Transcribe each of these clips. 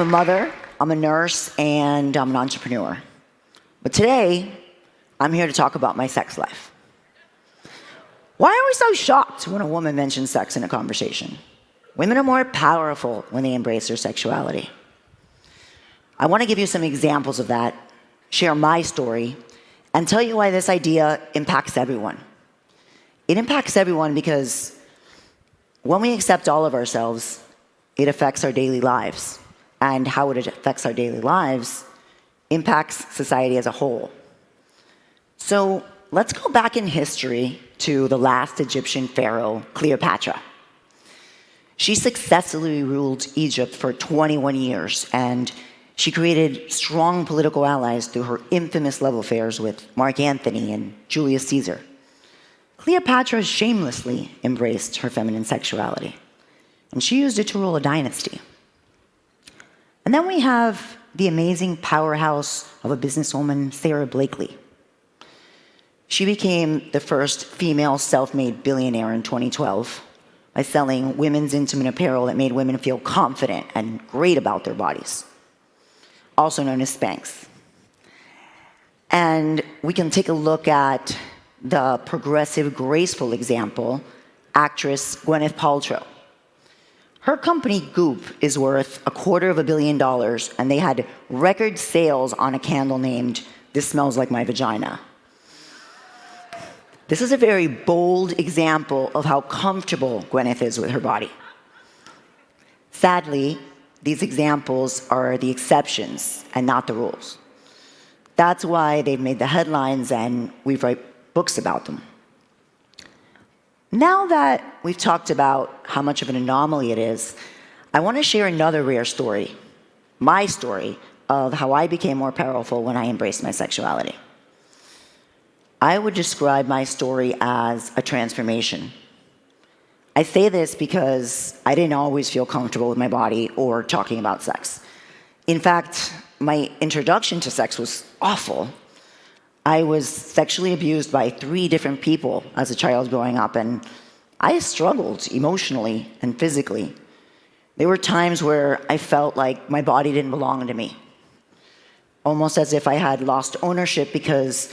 a mother, I'm a nurse, and I'm an entrepreneur. But today, I'm here to talk about my sex life. Why are we so shocked when a woman mentions sex in a conversation? Women are more powerful when they embrace their sexuality. I want to give you some examples of that, share my story, and tell you why this idea impacts everyone. It impacts everyone because when we accept all of ourselves, it affects our daily lives. And how it affects our daily lives impacts society as a whole. So let's go back in history to the last Egyptian pharaoh, Cleopatra. She successfully ruled Egypt for 21 years, and she created strong political allies through her infamous love affairs with Mark Antony and Julius Caesar. Cleopatra shamelessly embraced her feminine sexuality, and she used it to rule a dynasty. And then we have the amazing powerhouse of a businesswoman, Sarah Blakely. She became the first female self-made billionaire in 2012 by selling women's intimate apparel that made women feel confident and great about their bodies, also known as Spanx. And we can take a look at the progressive, graceful example, actress Gwyneth Paltrow. Her company, Goop, is worth $250 million, and they had record sales on a candle named "This Smells Like My Vagina." This is a very bold example of how comfortable Gwyneth is with her body. Sadly, these examples are the exceptions and not the rules. That's why they've made the headlines and we write books about them. Now that we've talked about how much of an anomaly it is, I want to share another rare story, my story of how I became more powerful when I embraced my sexuality. I would describe my story as a transformation. I say this because I didn't always feel comfortable with my body or talking about sex. In fact, my introduction to sex was awful. I was sexually abused by 3 different people as a child growing up, and I struggled emotionally and physically. There were times where I felt like my body didn't belong to me, almost as if I had lost ownership because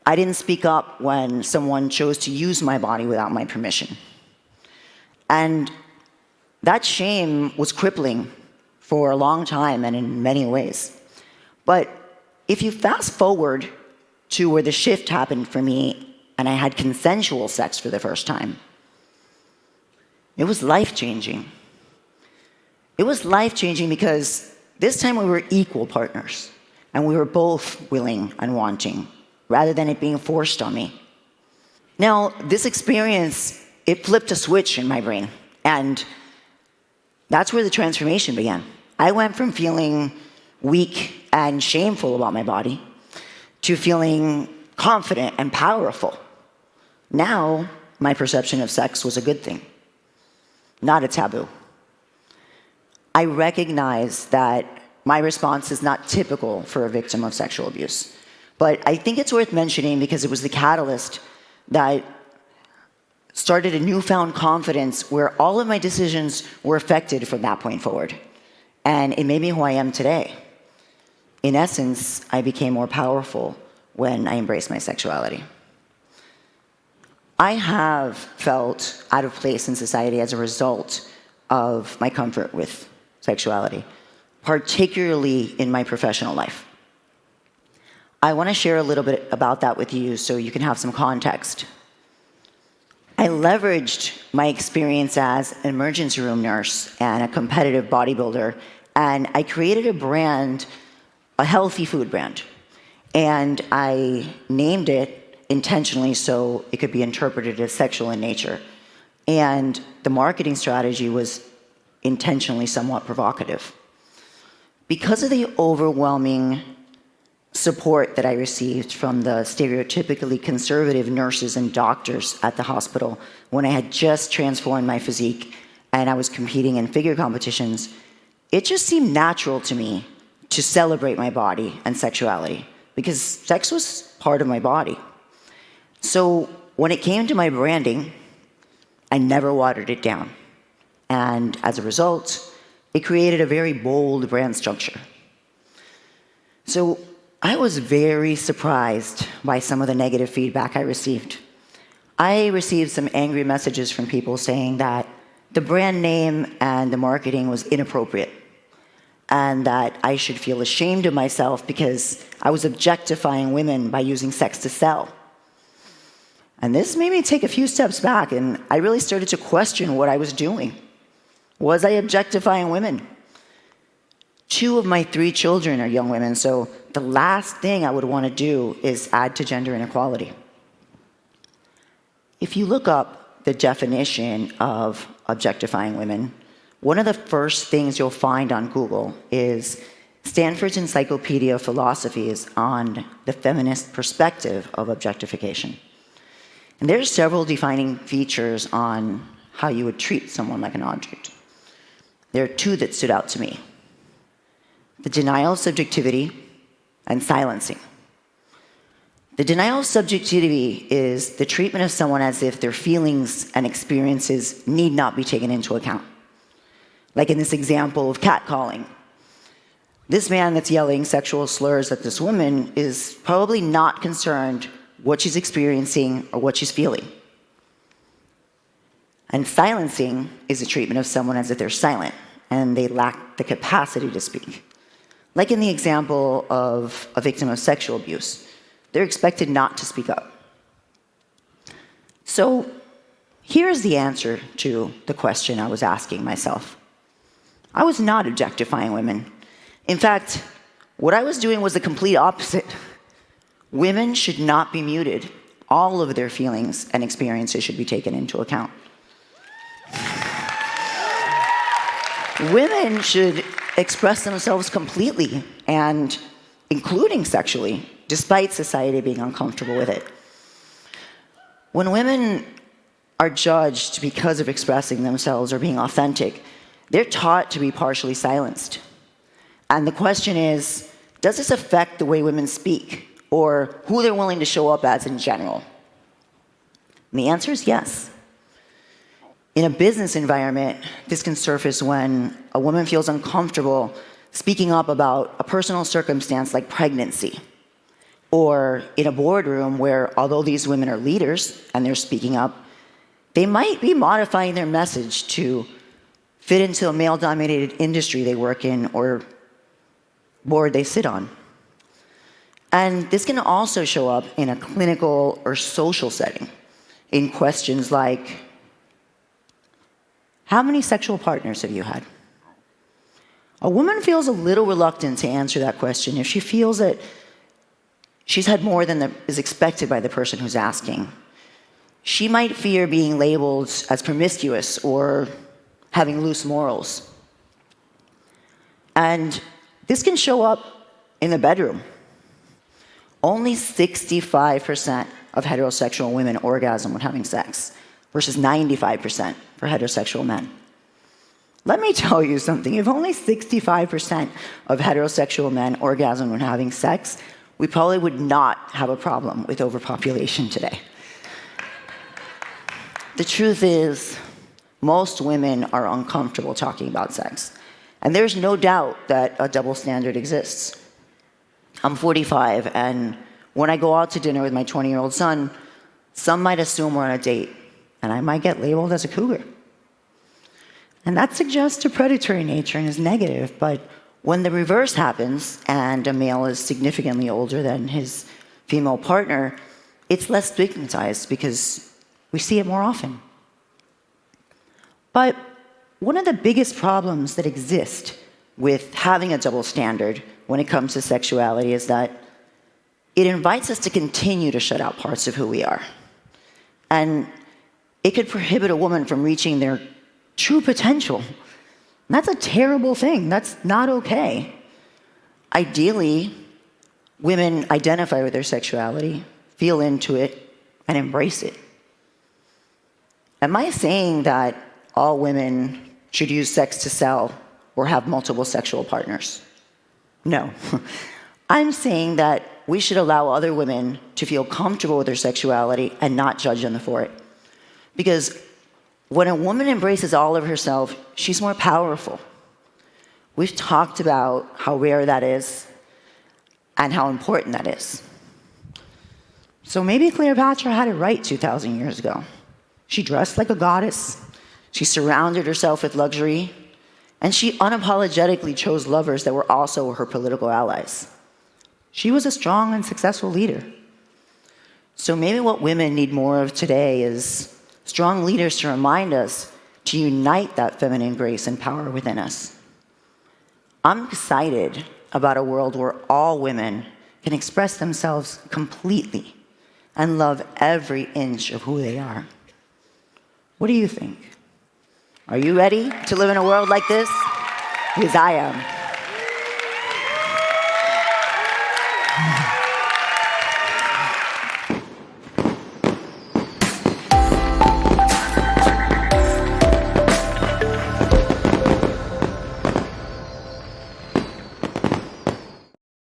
I didn't speak up when someone chose to use my body without my permission. And that shame was crippling for a long time and in many ways. But if you fast forward to where the shift happened for me and I had consensual sex for the first time, it was life-changing. It was life-changing because this time we were equal partners and we were both willing and wanting, rather than it being forced on me. Now, this experience, it flipped a switch in my brain, and that's where the transformation began. I went from feeling weak and shameful about my body to feeling confident and powerful. Now, my perception of sex was a good thing, not a taboo. I recognize that my response is not typical for a victim of sexual abuse. But I think it's worth mentioning because it was the catalyst that started a newfound confidence where all of my decisions were affected from that point forward. And it made me who I am today. In essence, I became more powerful when I embraced my sexuality. I have felt out of place in society as a result of my comfort with sexuality, particularly in my professional life. I want to share a little bit about that with you so you can have some context. I leveraged my experience as an emergency room nurse and a competitive bodybuilder, and I created a brand, a healthy food brand. And I named it intentionally so it could be interpreted as sexual in nature. And the marketing strategy was intentionally somewhat provocative. Because of the overwhelming support that I received from the stereotypically conservative nurses and doctors at the hospital when I had just transformed my physique and I was competing in figure competitions, it just seemed natural to me to celebrate my body and sexuality because sex was part of my body. So when it came to my branding, I never watered it down. And as a result, It created a very bold brand structure. So I was very surprised by some of the negative feedback I received. I received some angry messages from people saying that the brand name and the marketing was inappropriate, and that I should feel ashamed of myself because I was objectifying women by using sex to sell. And this made me take a few steps back, and I really started to question what I was doing. Was I objectifying women? 2 of my 3 children are young women, so the last thing I would want to do is add to gender inequality. If you look up the definition of objectifying women, one of the first things you'll find on Google is Stanford's Encyclopedia of Philosophy is on the feminist perspective of objectification. And there's several defining features on how you would treat someone like an object. There are 2 that stood out to me: the denial of subjectivity and silencing. The denial of subjectivity is the treatment of someone as if their feelings and experiences need not be taken into account. Like in this example of catcalling. This man that's yelling sexual slurs at this woman is probably not concerned what she's experiencing or what she's feeling. And silencing is a treatment of someone as if they're silent and they lack the capacity to speak. Like in the example of a victim of sexual abuse, they're expected not to speak up. So here's the answer to the question I was asking myself. I was not objectifying women. In fact, what I was doing was the complete opposite. Women should not be muted. All of their feelings and experiences should be taken into account. Women should express themselves completely, and including sexually, despite society being uncomfortable with it. When women are judged because of expressing themselves or being authentic, they're taught to be partially silenced. And the question is, does this affect the way women speak or who they're willing to show up as in general? And the answer is yes. In a business environment, this can surface when a woman feels uncomfortable speaking up about a personal circumstance like pregnancy, or in a boardroom where, although these women are leaders and they're speaking up, they might be modifying their message to fit into a male-dominated industry they work in or board they sit on. And this can also show up in a clinical or social setting, in questions like, how many sexual partners have you had? A woman feels a little reluctant to answer that question if she feels that she's had more than is expected by the person who's asking. She might fear being labeled as promiscuous or having loose morals. And this can show up in the bedroom. Only 65% of heterosexual women orgasm when having sex, versus 95% for heterosexual men. Let me tell you something. If only 65% of heterosexual men orgasm when having sex, we probably would not have a problem with overpopulation today. The truth is, most women are uncomfortable talking about sex. And there's no doubt that a double standard exists. I'm 45, and when I go out to dinner with my 20-year-old son, some might assume we're on a date, and I might get labeled as a cougar. And that suggests a predatory nature and is negative, but when the reverse happens, and a male is significantly older than his female partner, it's less stigmatized because we see it more often. But one of the biggest problems that exist with having a double standard when it comes to sexuality is that it invites us to continue to shut out parts of who we are. And it could prohibit a woman from reaching their true potential. And that's a terrible thing. That's not okay. Ideally, women identify with their sexuality, feel into it, and embrace it. Am I saying that all women should use sex to sell or have multiple sexual partners? No. I'm saying that we should allow other women to feel comfortable with their sexuality and not judge them for it. Because when a woman embraces all of herself, she's more powerful. We've talked about how rare that is and how important that is. So maybe Cleopatra had it right 2,000 years ago. She dressed like a goddess, she surrounded herself with luxury, and she unapologetically chose lovers that were also her political allies. She was a strong and successful leader. So maybe what women need more of today is strong leaders to remind us to unite that feminine grace and power within us. I'm excited about a world where all women can express themselves completely and love every inch of who they are. What do you think? Are you ready to live in a world like this? Because I am.